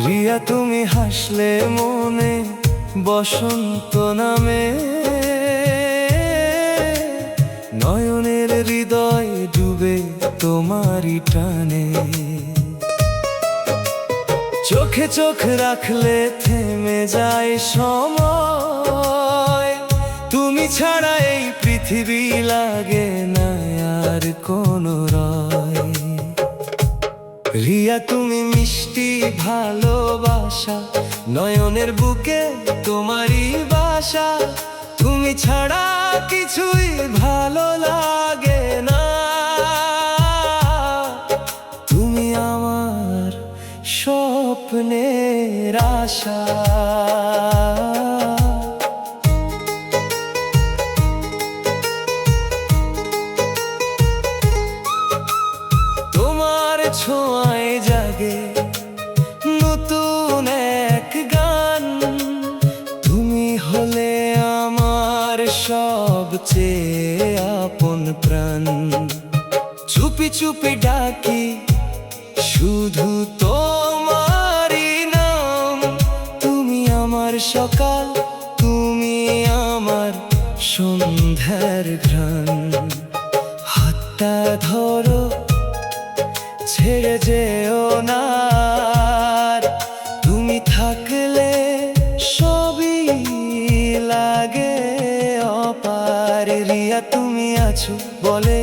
রিয়া, তুমি হাসলে মনে বসন্ত নামে, নয়নের হৃদয় ডুবে তোমারই টানে। চোখে চোখ রাখলে থেমে যায় সময়, তুমি ছাড়া এই পৃথিবী লাগে না আর কোনো রয়। রিয়া, তুমি মিষ্টি ভালোবাসা, নয়নের বুকে তোমারই বাসা, তুমি ছাড়া কিছুই ভালো লাগে না। তুমি আমার স্বপ্নের আশা। ছোঁয়ায় জাগে নতুন এক গান, তুমি হলে আমার সবচেয়ে আপন প্রাণ। চুপি চুপি ডাকি শুধু তোমারই নাম, তুমি আমার সকাল, তুমি আমার সন্ধ্যার ঘ্রাণ। হাতটা ধরো, ছেড়ে যেও না, তুমি থাকলে সবই লাগে অপার। রিয়া, তুমি আছো বলে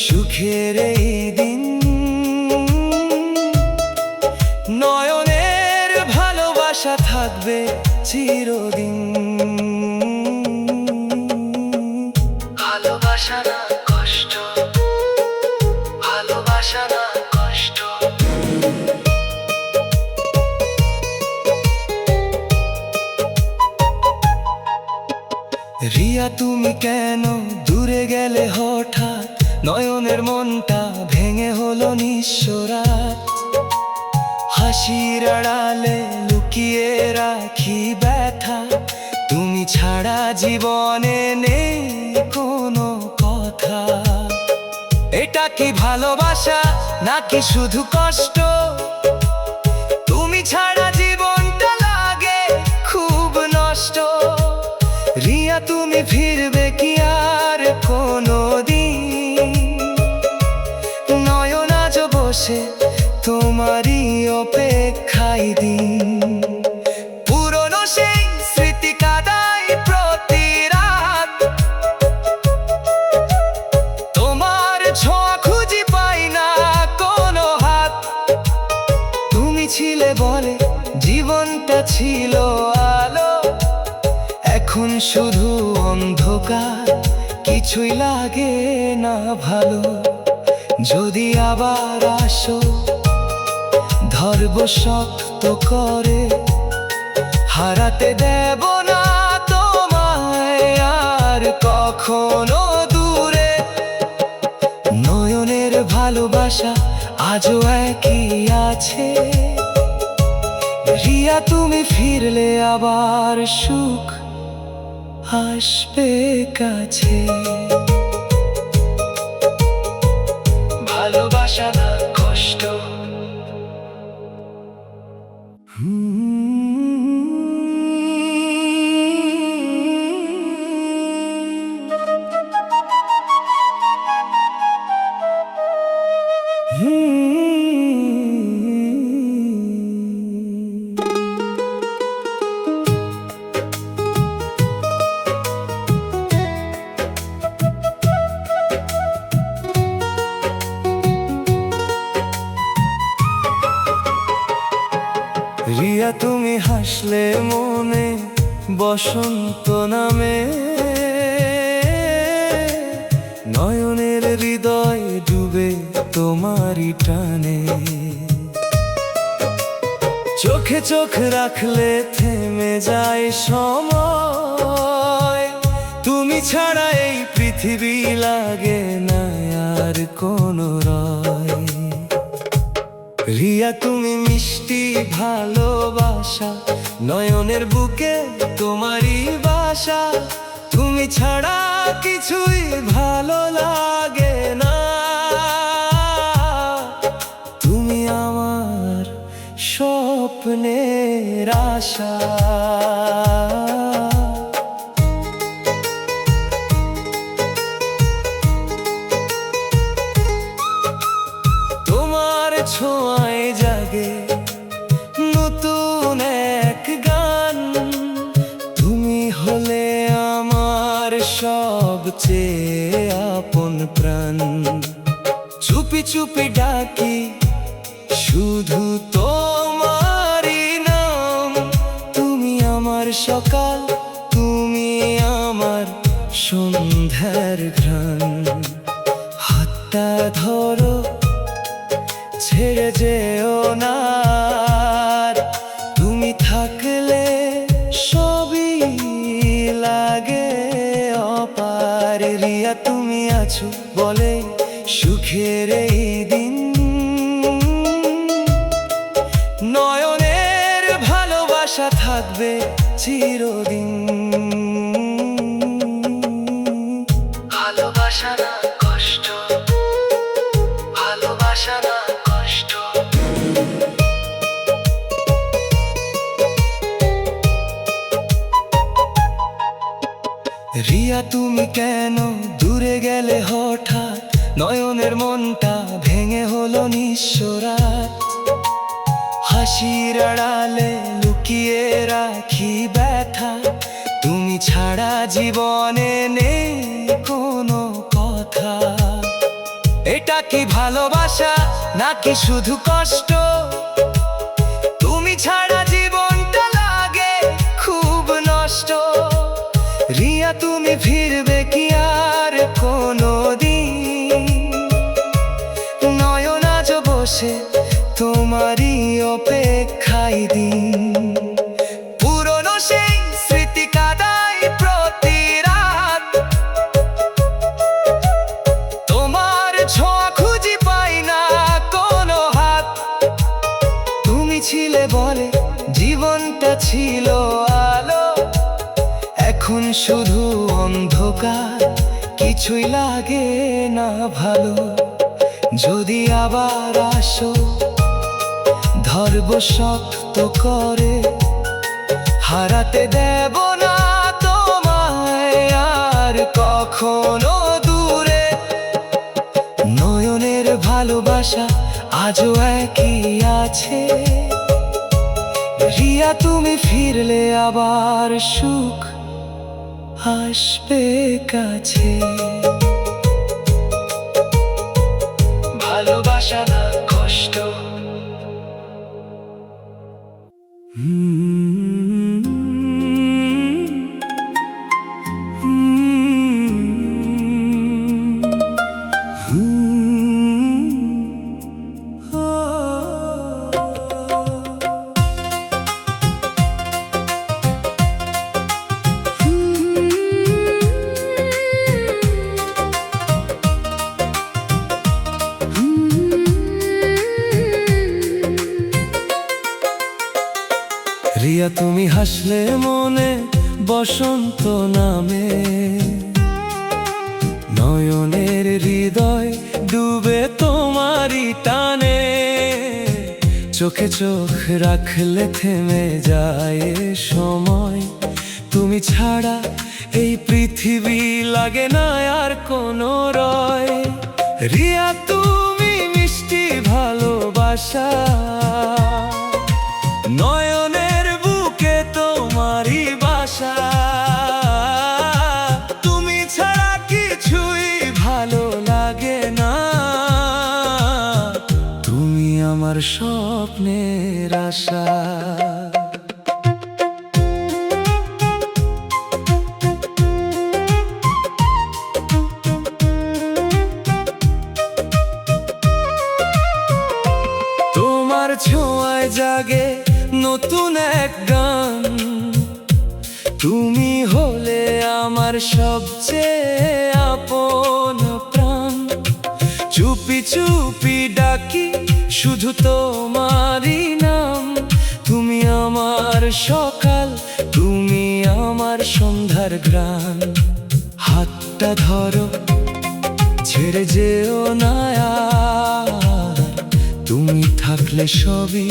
সুখের এই দিন, নয়নের ভালোবাসা থাকবে চিরদিন। ভালোবাসা না কষ্ট, ভালোবাসা না কষ্ট। রিয়া, তুমি কেন দূরে গেলে হঠাৎ, নয়নের মনটা ভেঙে হলো নিঃস্বরাত। হাসির আড়ালে লুকিয়ে রাখি ব্যথা, তুমি ছাড়া জীবনে নেই কোনো কথা। এটা কি ভালোবাসা নাকি শুধু কষ্ট? তুমি ছাড়া জীবনটা লাগে খুব নষ্ট। রিয়া, তুমি ফিরবে কি আর কোনো দিন? নয়ন আজ বসে তোমারই অপেক্ষায় দিন। পুরনো সেই স্মৃতি কাদায় প্রতি রাত, তোমার ছোঁয়া খুঁজি পাই না কোনো হাত। তুমি ছিলে বলে জীবনটা ছিল আলো, এখন শুধু অন্ধকার, কিছুই লাগে না ভালো। যদি আবার আসো, ধরব শক্ত করে, হারাতে দেব না তোমায় আর কখনো দূরে। নয়নের ভালোবাসা আজও একই আছে, রিয়া, তুমি ফিরলে আবার সুখ আসবে কাছে। ভালোবাসা না কষ্ট। রিয়া, তুমি হাসলে মনে বসন্ত নামে, নয়নের হৃদয় ডুবে তোমারই টানে। চোখে চোখ রাখলে থেমে যায় সময়। তুমি ছাড়া এই পৃথিবী লাগে না আর কোনো রয়। রিয়া তুমি মিষ্টি ভালোবাসা, নয়নের বুকে তোমারই বাসা। তুমি ছাড়া কিছুই ভালো লাগে না। তুমি আমার স্বপ্নের আশা। তোমার ছোঁয়ায় জাগে নতুন এক গান। তুমি হলে আমার সবচেয়ে আপন প্রাণ। চুপি চুপি ডাকি শুধু তোমারই নাম। তুমি আমার সকাল, তুমি আমার সন্ধ্যার ঘ্রাণ। হাতটা ধরো, ছেড়ে যেও না। তুমি থাকলে সবই লাগে অপার। রিয়া তুমি আছো বলে সুখের এই দিন। নয়নের ভালোবাসা থাকবে চিরদিন। ভালোবাসা না কষ্ট, ভালোবাসা না কষ্ট। রিয়া তুমি কেন দূরে গেলে হঠাৎ? নয়নের মনটা ভেঙে হলো নিঃস্বরাত। হাসির আড়ালে লুকিয়ে রাখি ব্যথা। তুমি ছাড়া জীবনে নেই কোনো কথা। এটা কি ভালোবাসা নাকি শুধু কষ্ট? তুমি ছাড়া জীবনটা লাগে খুব নষ্ট। রিয়া তুমি ফিরবে কি আর কোনো দিন? নয়ন আজ বসে তোমারই অপেক্ষায় দিন। পুরনো সেই স্মৃতি কাদায় প্রতি রাত। তোমার ছোঁয়া খুঁজি পাই না কোনো হাত। তুমি ছিলে বলে জীবনটা ছিল আলো। এখন শুধু অন্ধকার, কিছুই লাগে না ভালো। যদি আবার আসো ধরবো শক্ত করে। হারাতে দেব না তোমায় আর কখনো দূরে। নয়নের ভালোবাসা আজও একই আছে। রিয়া তুমি ফিরলে আবার সুখ আসবে কাছে। ভালোবাসা না কষ্ট। রিয়া তুমি হাসলে মনে বসন্ত নামে। নয়নের হৃদয় ডুবে তোমারই টানে। চোখে চোখ রাখলে থেমে যায় সময়। তুমি ছাড়া এই পৃথিবী লাগে না আর কোনো রয়। রিয়া তুমি মিষ্টি ভালোবাসা, নয়নের বুকে তোমারই বাসা। তুমি ছাড়া কিছুই ভালো লাগে না। তুমি আমার স্বপ্নের আশা। তোমার ছোঁয়ায় জাগে নতুন এক গান। তুমি হলে আমার সবচেয়ে আপন প্রাণ। চুপি চুপি ডাকি শুধু তোমারই নাম। তুমি আমার সকাল, তুমি আমার সন্ধ্যার ঘ্রাণ। হাতটা ধরো, ছেড়ে যেও না আর। তুমি থাকলে সবই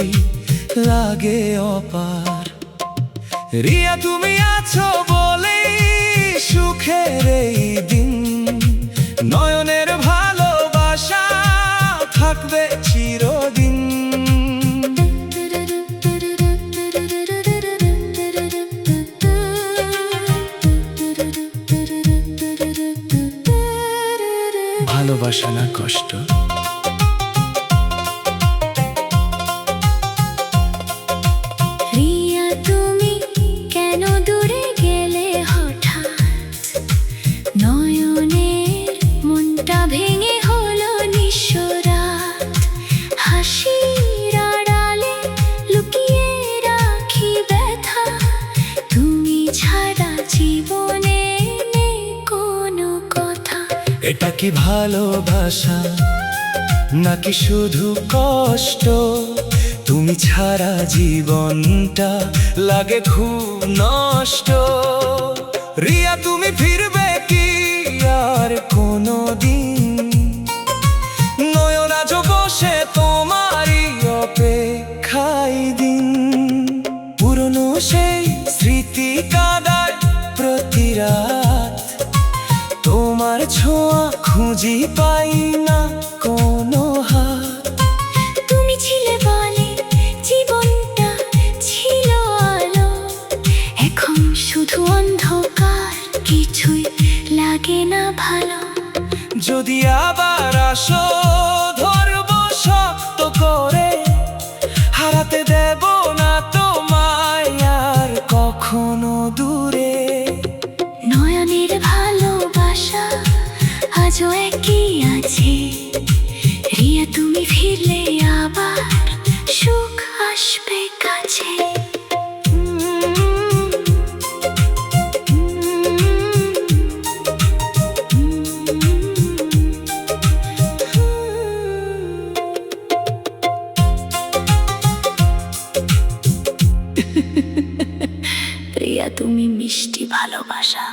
লাগে অপার। রিয়া তুমি আছো বলেই সুখের এই দিন। নয়নের ভালোবাসা থাকবে চিরদিন। ভালোবাসা না কষ্ট। রিয়া তুমি কেন দূরে গেলে হঠাৎ? নয়নের মনটা ভেঙে হলো নিঃস্বরাত। হাসির আড়ালে লুকিয়ে রাখি ব্যথা। তুমি ছাড়া জীবনে নেই কোনো কথা। এটা কি ভালোবাসা নাকি শুধু কষ্ট? তুমি ছাড়া জীবনটা লাগে খুব নষ্ট। রিয়া তুমি ফিরবে কি আর কোনো দিন? নয়ন আজ বসে তোমারই অপেক্ষায় দিন। পুরনো সেই স্মৃতি কাঁদায় প্রতি রাত। তোমার ছোঁয়া খুঁজি পাই না কোনো হাত। তুমি ছিলে বলে জীবনটা ছিল আলো। এখন শুধু অন্ধকার, কিছুই লাগে না ভালো। যদি আবার আসো ধরবো শক্ত করে। হারাতে দেব না তোমায় আর কখনো দূরে। নয়নের ভালোবাসা আজও একই আছে। রিয়া তুমি ফিরলে আবার সুখ আসবে কাছে। রিয়া তুমি মিষ্টি ভালোবাসা।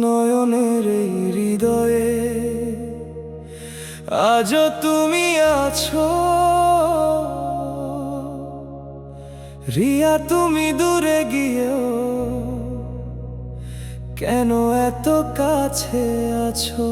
নয়নের এই হৃদয়ে আজও তুমি আছো। রিয়া তুমি দূরে গিয়েও কেন এত কাছে আছো?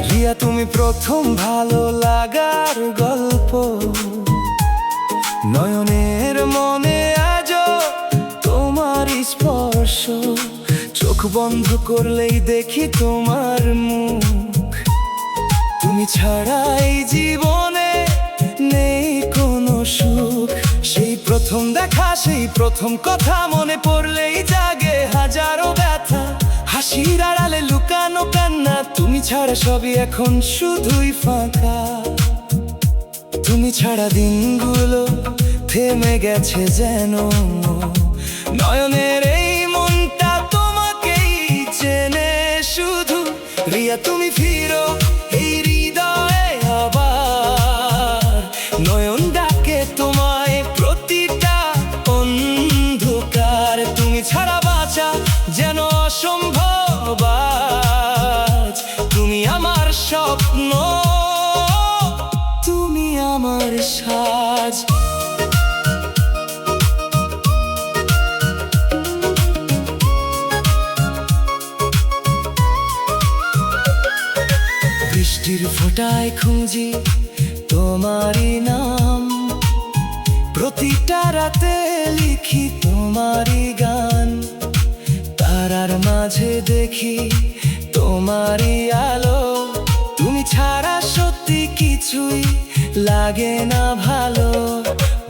রিয়া তুমি প্রথম ভালো লাগার গল্প। নয়নের মনে আজও তোমার স্পর্শ। চোখ বন্ধ করলেই দেখি তোমার মুখ। তুমি ছাড়া এই জীবনে নেই কোনো সুখ। সেই প্রথম দেখা, সেই প্রথম কথা মনে পড়লেই জাগে হাজারো ব্যথা। হাসির আড়ালে লুকানো কান্না। তুমি ছাড়া সবই এখন শুধুই ফাঁকা। তুমি ছাড়া দিনগুলো থেমে গেছে যেন। নয়নের এই মনটা তোমাকেই চেনে শুধু। রিয়া তুমি ফিরো এই হৃদয়ে আবার। নয়ন ডাকে তোমায় প্রতিটা অন্ধকার। তুমি ছাড়া বাঁচা যেন অসম্ভব আজ। তুমি আমার স্বপ্ন, তুমি আমার সাজ। বৃষ্টির ফোঁটায় খুঁজি তোমারই নাম। প্রতিটা রাতে লিখি তোমারই গান, তারার মাঝে দেখি তোমারই আলো। তুমি ছাড়া সত্যি কিছুই লাগে না ভালো।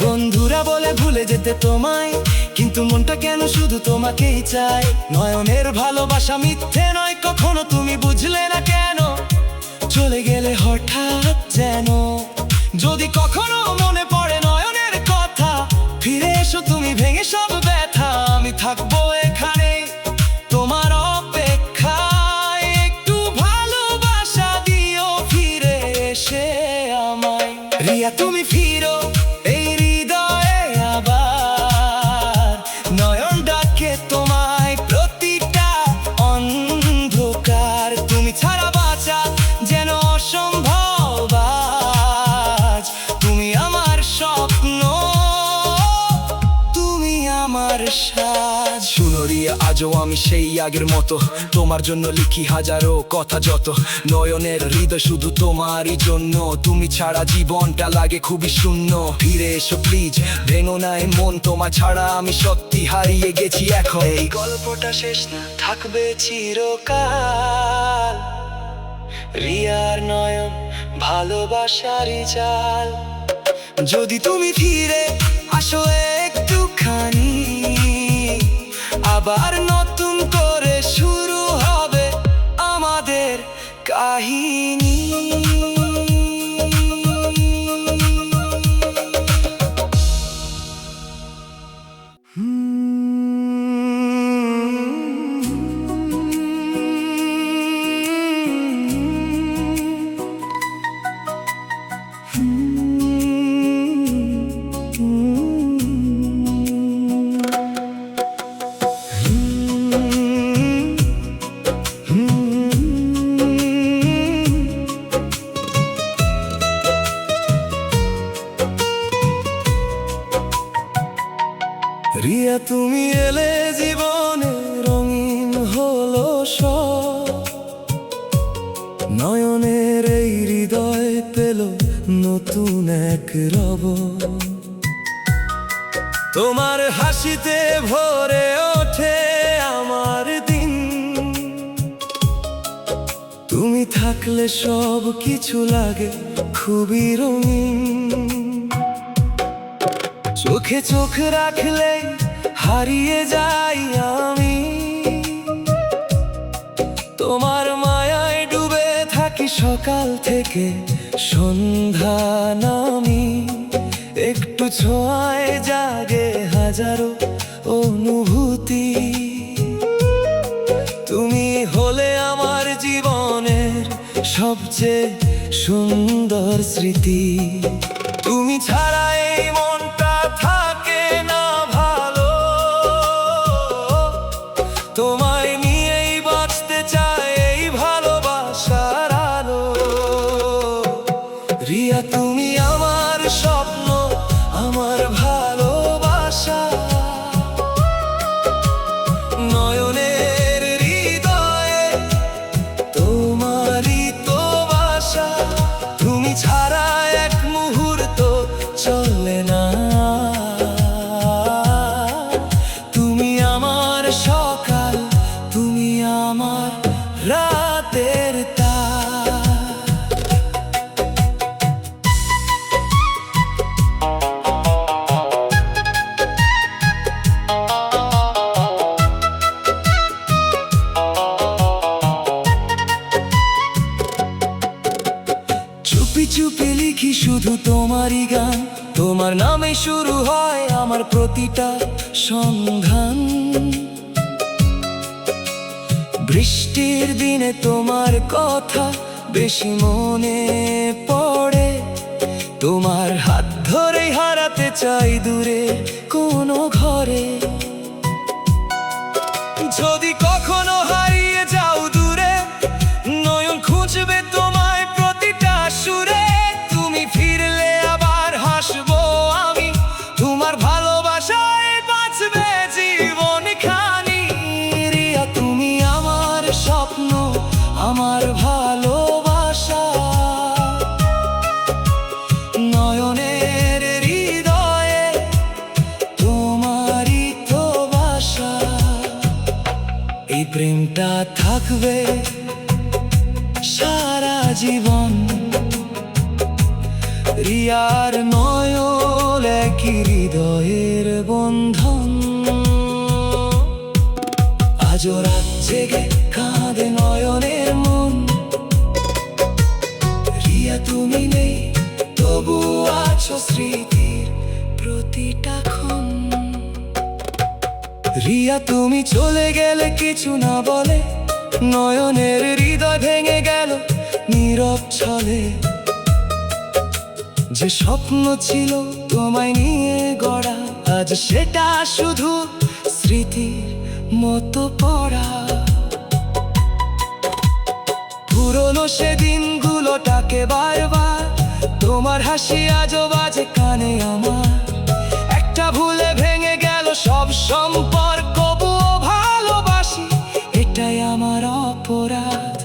বন্ধুরা বলে ভুলে যেতে তোমায়, কিন্তু মনটা কেন শুধু তোমাকেই চায়। নয়নের ভালোবাসা মিথ্যে নয় কখনো, তুমি বুঝলে না কেন চলে গেলে হঠাৎ যেন। যদি কখনো মনে পড়ে নয়নের কথা, ফিরে এসো তুমি ভেঙে সব ব্যথা। আমি থাকবো এখানে তোমার অপেক্ষায়, একটু ভালোবাসা দিও ফিরে এসে আমায়। রিয়া তুমি ফিরো এই হৃদয়ে আবার, নয়ন ডাকে তোমায় প্রতিটা অন্ধকার। তুমি ছাড়া বাঁচা যেন অসম্ভব আজ। তুমি আমার স্বপ্ন, তুমি আমার সাজ। শুনো রিয়া, আজও আমি সেই আগের মতো, তোমার জন্য লিখি হাজারো কথা যত। নয়নের হৃদয় শুধু তোমারই জন্য, তুমি ছাড়া জীবনটা লাগে খুবই শূন্য। ফিরে এসো প্লিজ, ভেঙো না এ মন, তোমার ছাড়া আমি সত্যি হারিয়ে গেছি এখন। এই গল্পটা শেষ না, থাকবে চিরকাল। রিয়ার নয়ন ভালোবাসারই জাল। যদি তুমি ফিরে আসো একটুখানি, আবার নতুন করে শুরু হবে আমাদের কাহিনী। রিয়া তুমি এলে জীবনে রঙিন হলো সব। নয়নের এই হৃদয় পেল নতুন এক রব। তোমার হাসিতে ভরে ওঠে আমার দিন, তুমি থাকলে সব কিছু লাগে খুবই রঙিন। চোখে চোখ রাখলে হারিয়ে যাই আমি, তোমার মায়ায় ডুবে থাকি সকাল থেকে সন্ধ্যা নামি। একটু ছোঁয়ায় জাগে হাজারো অনুভূতি, তুমি হলে আমার জীবনের সবচেয়ে সুন্দর স্মৃতি। তুমি ছাড়া এই মনটা থাকে না ভালো, তোমায় নিয়েই বাঁচতে চাই এই ভালোবাসার আলো। রিয়া তুমি আমার স্বপ্ন, আমার ভালোবাসা। নয়নের হৃদয়ে তোমারই তো বাসা। তুমি ছাড়া এক মুহূর্ত চলে না, তুমি আমার সকাল, তুমি আমার রাতের তার। চুপি চুপি লিখি শুধু তোমারই গান, তোমার নামে শুরু হয় আমার প্রতিটা সন্ধান। বৃষ্টির দিনে তোমার কথা বেশি মনে পড়ে, তোমার হাত ধরে হারাতে চাই দূরে কোনো ঘরে। যদি কখনো হারিয়ে যাও দূরে, নয়ন খুঁজবে তোমায় প্রতিটা সুরে। তুমি ফিরলে আবার হাসবো আমি, তোমার ভালোবাসায় বাঁচবে জীবন খানি। রিয়া তুমি আমার স্বপ্ন, আমার ভালোবাসা। নয়নের হৃদয়ে প্রেমটা থাকবে সারা জীবন। রিয়ার নয়ন একই হৃদয়ের বন্ধন। আজও রাত জেগে কাঁদে নয়নের মন। রিয়া তুমি নেই, তবু আছো স্মৃতির প্রতিটা ক্ষণ। রিয়া তুমি চলে গেলে কিছু না বলে, নয়নের হৃদয় ভেঙে গেল নীরব ছলে। যে স্বপ্ন ছিল তোমায় নিয়ে গড়া, আজ সেটা শুধু স্মৃতির মতো পড়া। পুরনো সেদিনগুলোটাকে বারবার, তোমার হাসি আজও বাজে কানে আমার। একটা ভুলে ভেঙে গেল সব সম্পর্ক, তবুও ভালোবাসি, এটাই আমার অপরাধ।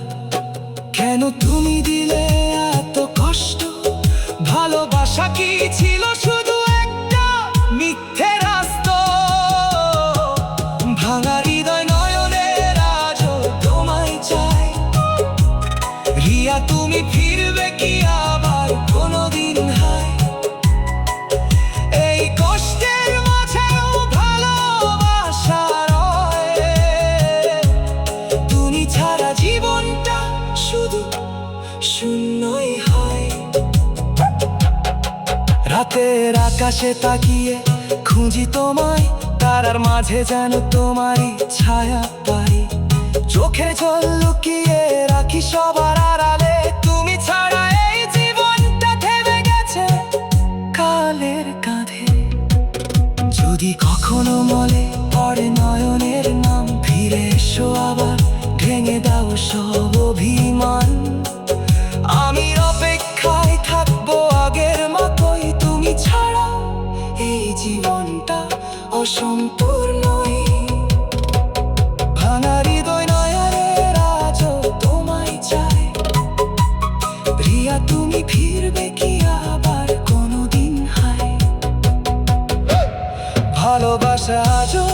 কেন তুমি দিলে এত কষ্ট? ভালোবাসা কি ছিল শুধু একটা মিথ্যে রাস্তা? ভাঙা হৃদয় নয়নের আজও তোমায় চাই। রিয়া তুমি ফিরবে কি আবার কোনোদিন হায়? এই কষ্টের মাঝেও ভালোবাসা রয়। তুমি ছাড়া জীবনটা শুধু শূন্যই হয়। রাতের আকাশে তাকিয়ে খুঁজি তোমায়, তারার মাঝে যেন তোমারই ছায়া পাই। চোখে জল লুকিয়ে রাখি সবার আড়ালে, তুমি ছাড়া এই জীবনটা থেমে গেছে কালের কাঁধে। যদি কখনো মনে পড়ে নয়নের নাম, ফিরে এসো আবার, ভেঙে দাও সব অভিমান। আমি অপেক্ষায় থাকবো আগের মতোই, তুমি ছাড়া এই জীবনটা অসম্পূর্ণই। ভাঙা হৃদয় নয়নের আজও তোমায় চাই। রিয়া তুমি ফিরবে কি আবার কোনোদিন হায়? ভালোবাসা আজও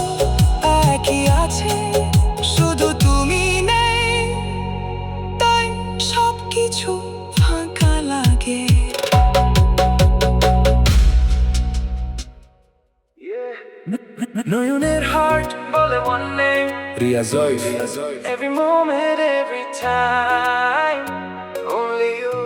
একই আছে, শুধু তুমি নেই, তাই সবকিছু ফাঁকা লাগে। নয়নের হার্ট বলে one name, Ria Zoe. Every moment, every time, only you.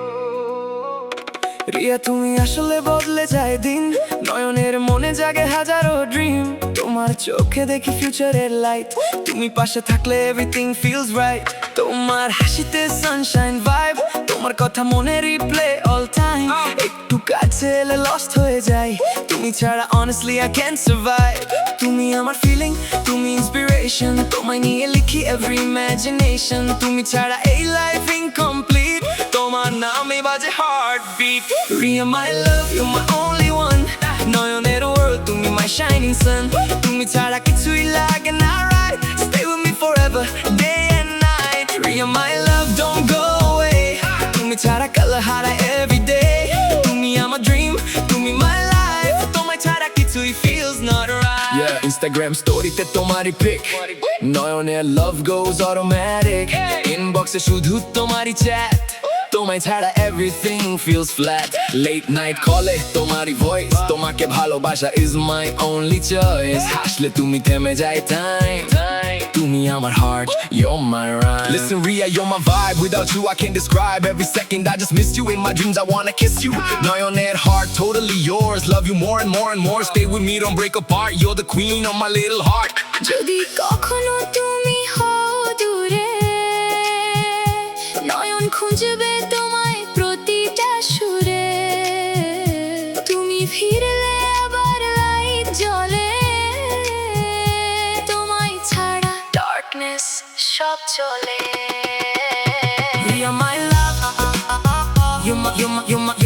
Riya তুমি আসলে বদলে যায় দিন, নয়নের মনে জাগে হাজারো ড্রিম। তোমার চোখে দেখি ফিউচারের লাইট, তুমি পাশে থাকলে এভরিথিং ফিলস রাইট। তোমার হাসিতে সানশাইন ভাইব, তোমার কথা মনে রিপ্লে অল টাইম। একটু কাছে এলে লস্ট হয়ে যাই, তুমি ছাড়া honestly I can't survive. তুমি আমার ফিলিং, তুমি ইন্সপিরেশন, তোমায় নিয়ে লিখি every imagination. তুমি ছাড়া এই লাইফ ইনকমপ্লিট, তোমার নামে বাজে heartbeat. Ria my love, you're my only one. নয়নের world, তুমি my shining sun. তুমি ছাড়া কিছুই লাগে না right, stay with me forever, day and night. Ria my love, don't go away. তুমি ছাড়া color হারায় every day. তুমি আমার dream, তুমি my life. তোমায় ছাড়া কিছুই feels not right. Yeah, Instagram story তে তোমারই pic, নয়নের love goes automatic. Inbox এ শুধু তোমারই chat, তোমায় ছাড়া everything feels flat. Late night call এ তোমারই voice, তোমাকে ভালোবাসা is my only choice. হাসলে তুমি থেমে যায় time, তুমি আমার heart, you're my rhyme. Listen Ria, you're my vibe, without you I can't describe. Every second I just miss you, in my dreams I wanna kiss you. Noyoner heart, totally yours, love you more and more and more. Stay with me, don't break apart, you're the queen of my little heart. যদি কখনো তুমি হও দূরে, নয়ন খুঁজবে তোমায় প্রতিটা সুরে। তুমি ফিরলে আবার লাইট জ্বলে, তোমায় ছাড়া ডার্কনেস সব চলে। You're my love, you're my